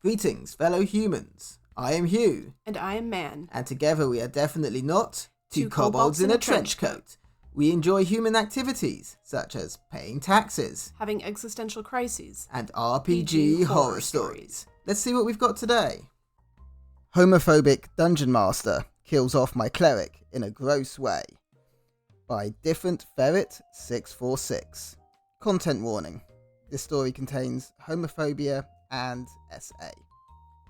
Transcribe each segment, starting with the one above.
Greetings, fellow humans. I am Hugh. And I am Man. And together we are definitely not Two kobolds in a trench coat. We enjoy human activities, such as paying taxes, having existential crises, and RPG horror stories. Let's see what we've got today. Homophobic Dungeon Master kills off my cleric in a gross way. By Different Ferret 646. Content warning. This story contains homophobia and SA.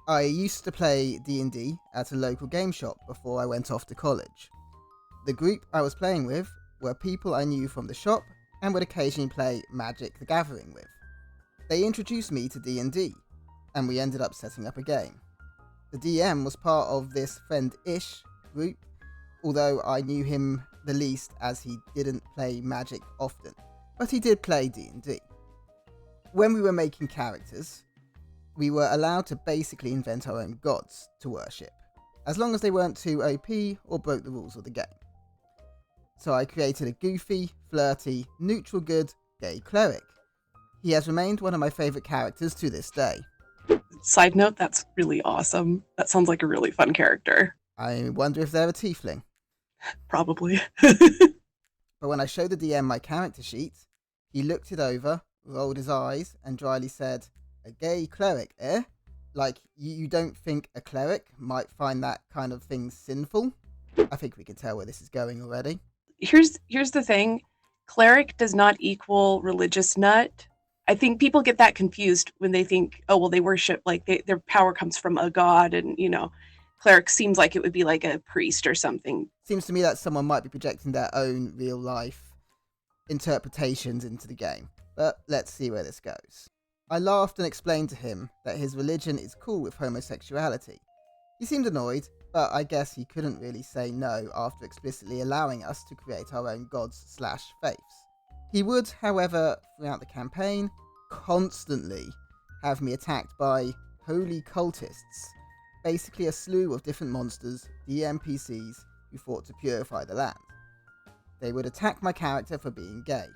I used to play D&D at a local game shop before I went off to college. The group I was playing with were people I knew from the shop and would occasionally play Magic the Gathering with. They introduced me to D&D, and we ended up setting up a game. The DM was part of this friend-ish group, although I knew him the least as he didn't play Magic often, but he did play D&D. When we were making characters, we were allowed to basically invent our own gods to worship, as long as they weren't too OP or broke the rules of the game. So I created a goofy, flirty, neutral good, gay cleric. He has remained one of my favourite characters to this day. Side note, that's really awesome. That sounds like a really fun character. I wonder if they're a tiefling. Probably. But when I showed the DM my character sheet, he looked it over, rolled his eyes, and dryly said, "A gay cleric, eh? Like, you don't think a cleric might find that kind of thing sinful?" I think we can tell where this is going already. Here's the thing. Cleric does not equal religious nut. I think people get that confused when they think, oh, well, they worship, like, their power comes from a god, and, cleric seems like it would be like a priest or something. Seems to me that someone might be projecting their own real-life interpretations into the game. But let's see where this goes. I laughed and explained to him that his religion is cool with homosexuality. He seemed annoyed, but I guess he couldn't really say no after explicitly allowing us to create our own gods/faiths. He would, however, throughout the campaign, constantly have me attacked by holy cultists, basically a slew of different monsters, DMPCs, who fought to purify the land. They would attack my character for being gay.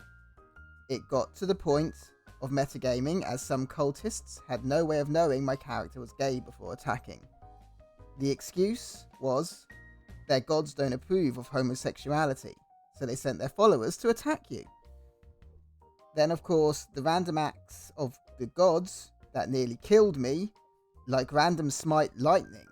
It got to the point of metagaming, as some cultists had no way of knowing my character was gay before attacking. The excuse was their gods don't approve of homosexuality, so they sent their followers to attack you. Then, of course, the random acts of the gods that nearly killed me, like random smite lightning,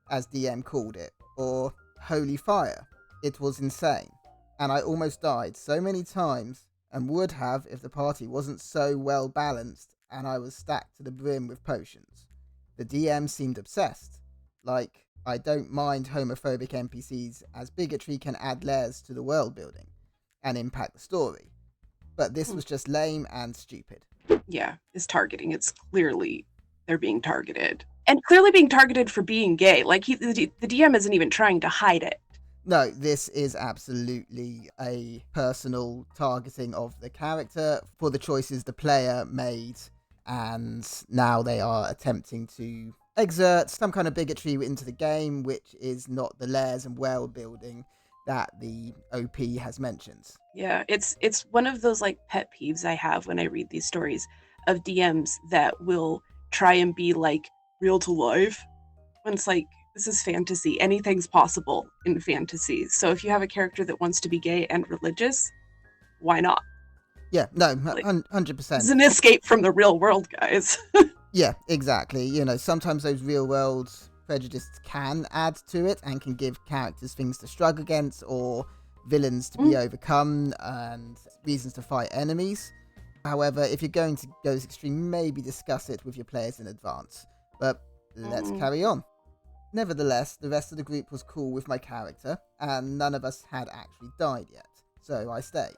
as DM called it, or holy fire. It was insane, and I almost died so many times, and would have if the party wasn't so well balanced and I was stacked to the brim with potions. The DM seemed obsessed. Like, I don't mind homophobic NPCs, as bigotry can add layers to the world building and impact the story. But this was just lame and stupid. Yeah, it's targeting. It's clearly they're being targeted. And clearly being targeted for being gay. Like, the DM isn't even trying to hide it. No, this is absolutely a personal targeting of the character for the choices the player made, and now they are attempting to exert some kind of bigotry into the game, which is not the layers and world building that the OP has mentioned. Yeah, it's one of those like pet peeves I have when I read these stories of DMs that will try and be like real to life, when it's like, this is fantasy. Anything's possible in fantasy. So if you have a character that wants to be gay and religious, why not? Yeah, no, Like, 100%. It's an escape from the real world, guys. Yeah, exactly. Sometimes those real world prejudices can add to it and can give characters things to struggle against or villains to be overcome and reasons to fight enemies. However, if you're going to go this extreme, maybe discuss it with your players in advance. But let's carry on. Nevertheless, the rest of the group was cool with my character, and none of us had actually died yet, so I stayed.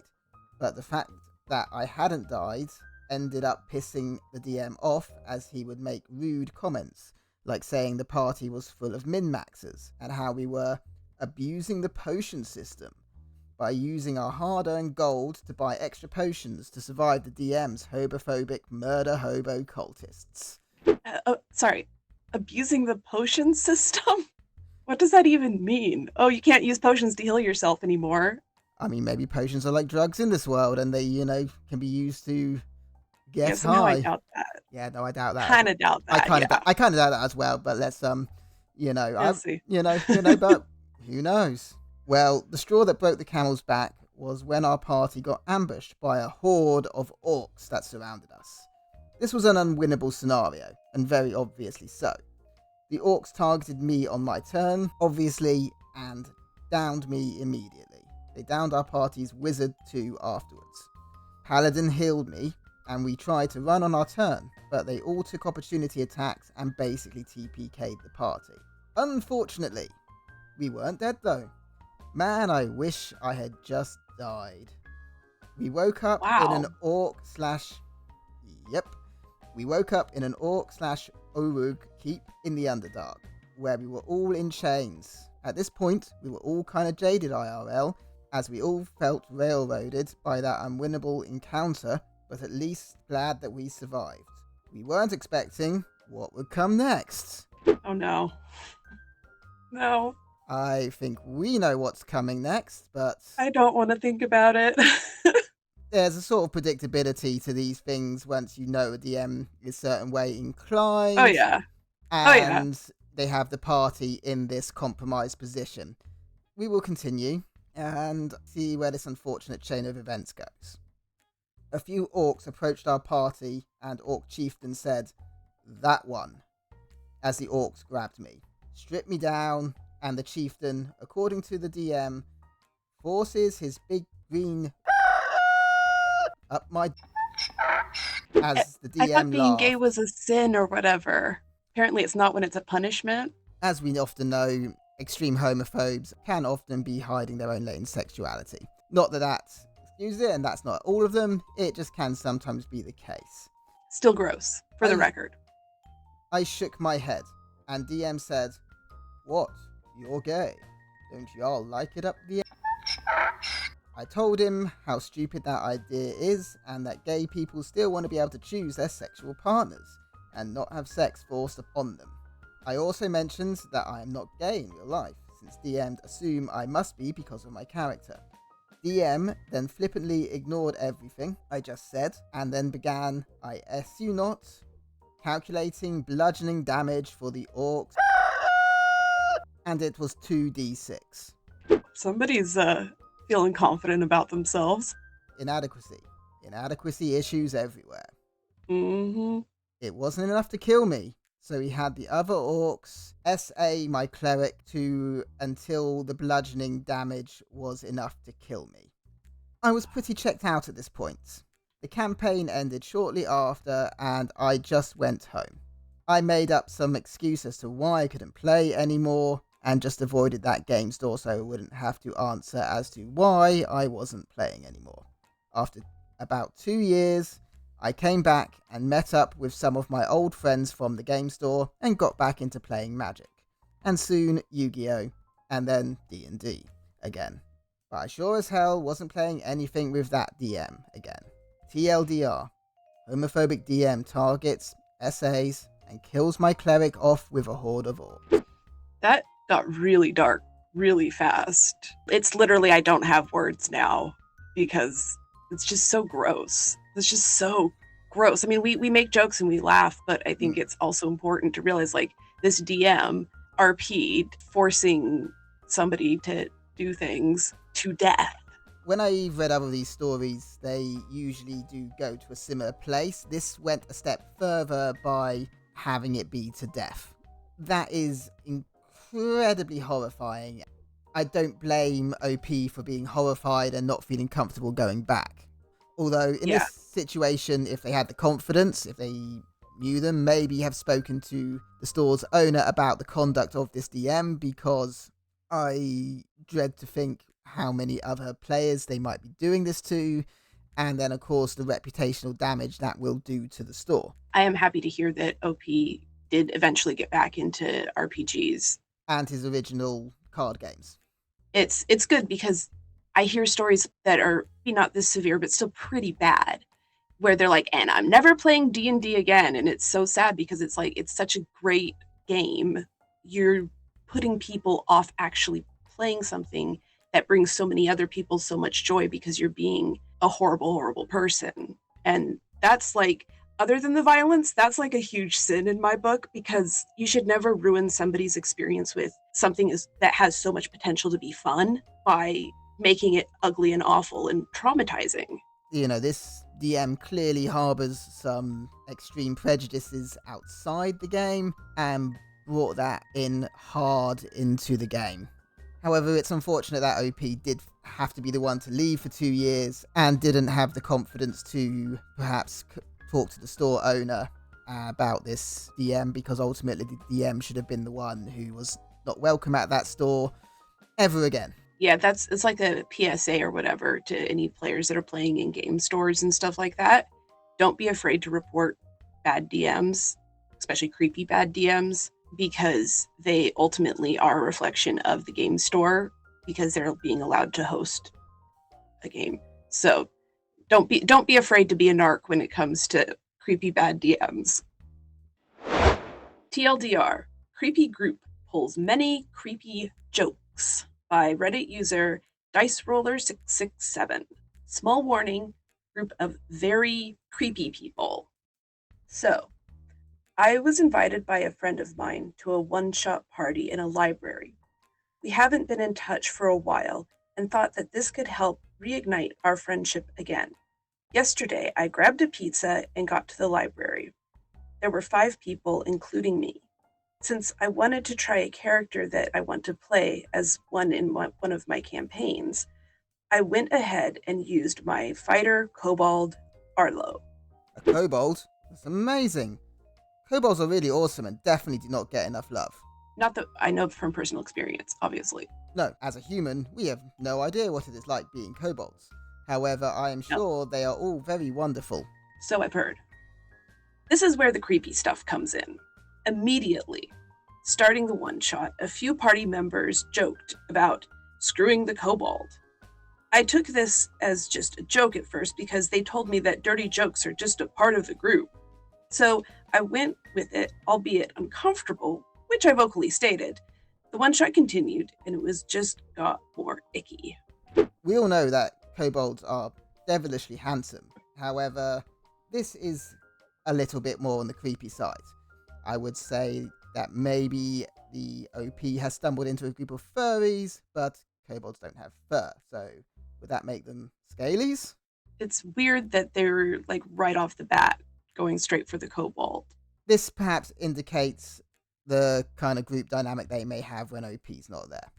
But the fact that I hadn't died ended up pissing the DM off, as he would make rude comments, like saying the party was full of min-maxers, and how we were abusing the potion system by using our hard-earned gold to buy extra potions to survive the DM's homophobic murder hobo cultists. Sorry. Abusing the potion system? What does that even mean? Oh, you can't use potions to heal yourself anymore. I mean, maybe potions are like drugs in this world, and they, can be used to Get somehow I high. doubt that. Yeah, no, I doubt that. Kind of doubt that. Yeah. I kind of doubt that as well. But let's We'll see. But who knows? Well, the straw that broke the camel's back was when our party got ambushed by a horde of orcs that surrounded us. This was an unwinnable scenario, and very obviously so. The orcs targeted me on my turn, obviously, and downed me immediately. They downed our party's wizard too afterwards. Paladin healed me, and we tried to run on our turn, but they all took opportunity attacks and basically TPK'd the party. Unfortunately, we weren't dead though. Man, I wish I had just died. We woke up in an orc slash... Yep. We woke up in an orc slash Orug keep in the Underdark, where we were all in chains. At this point, we were all kind of jaded IRL, as we all felt railroaded by that unwinnable encounter, but at least glad that we survived. We weren't expecting what would come next. Oh no. No. I think we know what's coming next, but... I don't want to think about it. There's a sort of predictability to these things once you know a DM is a certain way inclined. Oh yeah. And they have the party in this compromised position. We will continue and see where this unfortunate chain of events goes. A few orcs approached our party and Orc Chieftain said, "That one," as the orcs grabbed me, stripped me down, and the chieftain, according to the DM, forces his big green up my as the DM I thought being laughed. gay was a sin or whatever. Apparently it's not when it's a punishment. As we often know, extreme homophobes can often be hiding their own latent sexuality. Not that that excuses it, and that's not all of them, it just can sometimes be the case. Still gross, for the record. I shook my head, and DM said, "What? You're gay? Don't y'all like it up the I told him how stupid that idea is, and that gay people still want to be able to choose their sexual partners, and not have sex forced upon them. I also mentioned that I am not gay in real life, since DM assume I must be because of my character. DM then flippantly ignored everything I just said, and then began, I you not, calculating bludgeoning damage for the orcs, and it was 2d6. Somebody's feeling confident about themselves. Inadequacy issues everywhere. Mm-hmm. It wasn't enough to kill me, so he had the other orcs SA my cleric until the bludgeoning damage was enough to kill me. I was pretty checked out at this point. The campaign ended shortly after, and I just went home. I made up some excuse as to why I couldn't play anymore, and just avoided that game store so I wouldn't have to answer as to why I wasn't playing anymore. After about 2 years, I came back and met up with some of my old friends from the game store and got back into playing Magic. And soon Yu-Gi-Oh! And then D&D again. But I sure as hell wasn't playing anything with that DM again. TLDR. Homophobic DM targets, SAs, and kills my cleric off with a horde of orcs. That got really dark really fast. It's literally, I don't have words now because it's just so gross. It's just so gross. I mean, we make jokes and we laugh, but I think it's also important to realize, like, this DM RP'd forcing somebody to do things to death. When I read other of these stories, they usually do go to a similar place. This went a step further by having it be to death. That is incredibly horrifying. I don't blame OP for being horrified and not feeling comfortable going back. Although in this situation, if they had the confidence, if they knew them, maybe have spoken to the store's owner about the conduct of this DM, because I dread to think how many other players they might be doing this to, and then of course the reputational damage that will do to the store. I am happy to hear that OP did eventually get back into RPGs. And his original card games. It's good because I hear stories that are maybe not this severe, but still pretty bad, where they're like, and I'm never playing D&D again. And it's so sad because it's like, it's such a great game. You're putting people off actually playing something that brings so many other people so much joy because you're being a horrible, horrible person. And That's like, other than the violence, that's like a huge sin in my book, because you should never ruin somebody's experience with something that has so much potential to be fun by making it ugly and awful and traumatizing. This DM clearly harbours some extreme prejudices outside the game and brought that in hard into the game. However, it's unfortunate that OP did have to be the one to leave for 2 years and didn't have the confidence to perhaps talk to the store owner about this DM, because ultimately the DM should have been the one who was not welcome at that store ever again. Yeah, it's like a PSA or whatever to any players that are playing in game stores and stuff like that. Don't be afraid to report bad DMs, especially creepy bad DMs, because they ultimately are a reflection of the game store, because they're being allowed to host a game. So don't be afraid to be a narc when it comes to creepy bad DMs. TLDR, creepy group pulls many creepy jokes, by Reddit user DiceRoller667. Small warning, group of very creepy people. So, I was invited by a friend of mine to a one-shot party in a library. We haven't been in touch for a while and thought that this could help reignite our friendship again. Yesterday, I grabbed a pizza and got to the library. There were 5 people, including me. Since I wanted to try a character that I want to play as one in one of my campaigns, I went ahead and used my fighter Kobold, Arlo. A kobold? That's amazing. Kobolds are really awesome and definitely do not get enough love. Not that I know from personal experience, obviously. No, as a human, we have no idea what it is like being kobolds. However, I am sure they are all very wonderful. So I've heard. This is where the creepy stuff comes in. Immediately, starting the one-shot, a few party members joked about screwing the kobold. I took this as just a joke at first, because they told me that dirty jokes are just a part of the group. So I went with it, albeit uncomfortable, which I vocally stated. The one-shot continued, and it was just got more icky. We all know that kobolds are devilishly handsome. However, this is a little bit more on the creepy side. I would say that maybe the OP has stumbled into a group of furries, but kobolds don't have fur, so would that make them scalies? It's weird that they're like right off the bat going straight for the kobold. This perhaps indicates the kind of group dynamic they may have when OP's not there.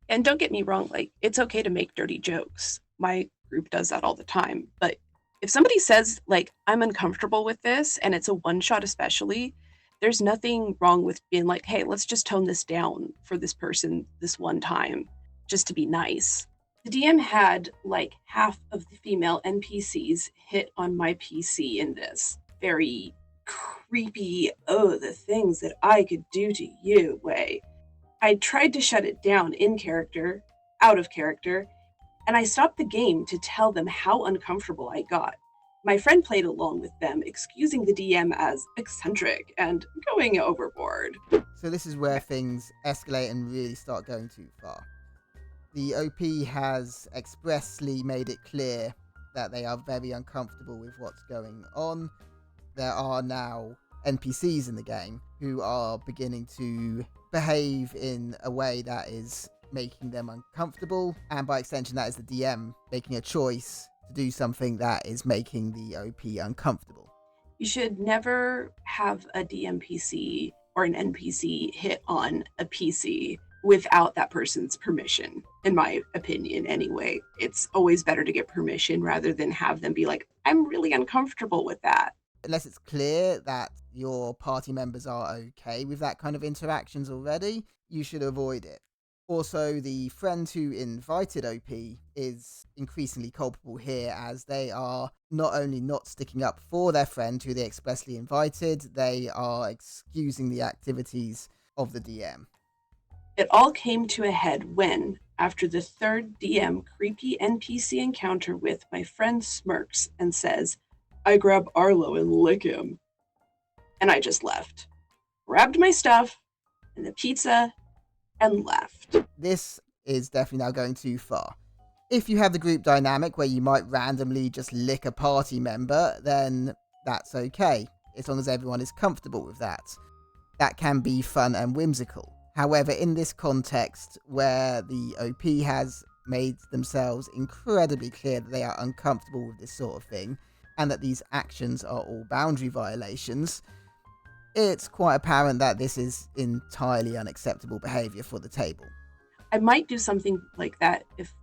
And don't get me wrong, like, it's okay to make dirty jokes. My group does that all the time, but if somebody says, like, I'm uncomfortable with this, and it's a one-shot especially, there's nothing wrong with being like, hey, let's just tone this down for this person this one time, just to be nice. The DM had, like, half of the female NPCs hit on my PC in this very creepy, oh, the things that I could do to you way. I tried to shut it down in character, out of character, and I stopped the game to tell them how uncomfortable I got. My friend played along with them, excusing the DM as eccentric and going overboard. So this is where things escalate and really start going too far. The OP has expressly made it clear that they are very uncomfortable with what's going on. There are now NPCs in the game who are beginning to behave in a way that is making them uncomfortable, and by extension that is the DM making a choice to do something that is making the OP uncomfortable. You should never have a DMPC or an NPC hit on a PC without that person's permission, in my opinion anyway. It's always better to get permission rather than have them be like, I'm really uncomfortable with that. Unless it's clear that your party members are okay with that kind of interactions already, you should avoid it. Also, the friend who invited OP is increasingly culpable here, as they are not only not sticking up for their friend who they expressly invited, they are excusing the activities of the DM. It all came to a head when, after the third DM creepy NPC encounter with my friend smirks and says, I grab Arlo and lick him. And I just left. Grabbed my stuff and the pizza and left. This is definitely now going too far. If you have the group dynamic where you might randomly just lick a party member, then that's okay, as long as everyone is comfortable with that. That can be fun and whimsical. However, in this context, where the OP has made themselves incredibly clear that they are uncomfortable with this sort of thing, and that these actions are all boundary violations, it's quite apparent that this is entirely unacceptable behaviour for the table. I might do something like that if,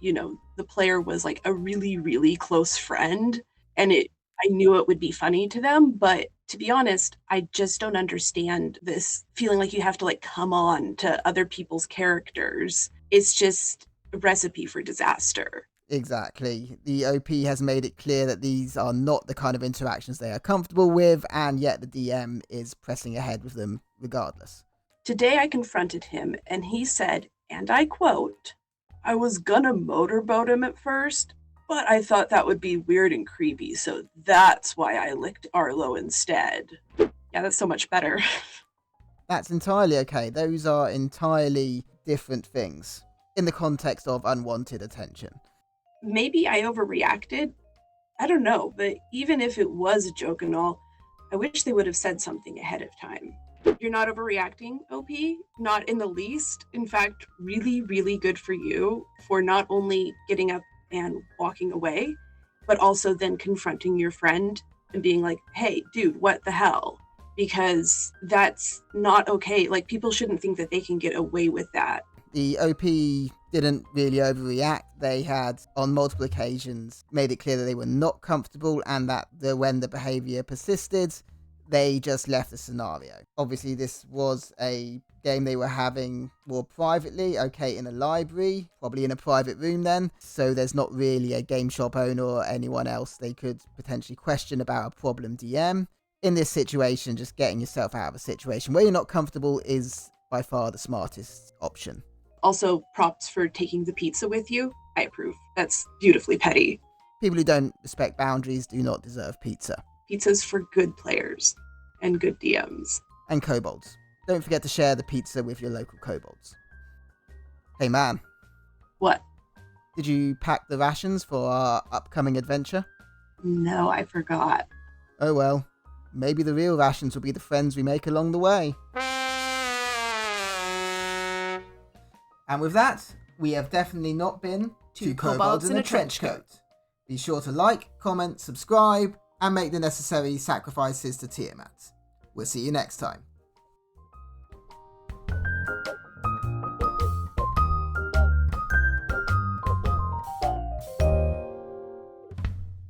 the player was like a really, really close friend and I knew it would be funny to them. But to be honest, I just don't understand this feeling like you have to like come on to other people's characters. It's just a recipe for disaster. Exactly. The OP has made it clear that these are not the kind of interactions they are comfortable with, and yet the DM is pressing ahead with them regardless. Today I confronted him and he said, and I quote, "I was gonna motorboat him at first, but I thought that would be weird and creepy, so that's why I licked Arlo instead." Yeah, that's so much better. That's entirely okay. Those are entirely different things in the context of unwanted attention. Maybe I overreacted. I don't know, but even if it was a joke and all, I wish they would have said something ahead of time. You're not overreacting, OP? Not in the least. In fact, really, really good for you for not only getting up and walking away, but also then confronting your friend and being like, hey, dude, what the hell? Because that's not okay. Like, people shouldn't think that they can get away with that. The OP didn't really overreact. They had, on multiple occasions, made it clear that they were not comfortable and that when the behaviour persisted, they just left the scenario. Obviously, this was a game they were having more privately, okay, in a library, probably in a private room then, so there's not really a game shop owner or anyone else they could potentially question about a problem DM. In this situation, just getting yourself out of a situation where you're not comfortable is by far the smartest option. Also, props for taking the pizza with you. I approve. That's beautifully petty. People who don't respect boundaries do not deserve pizza. Pizza's for good players and good DMs. And kobolds. Don't forget to share the pizza with your local kobolds. Hey man. What? Did you pack the rations for our upcoming adventure? No, I forgot. Oh well. Maybe the real rations will be the friends we make along the way. And with that, we have definitely not been Two kobolds in a trench coat. Be sure to like, comment, subscribe, and make the necessary sacrifices to Tiamat. We'll see you next time.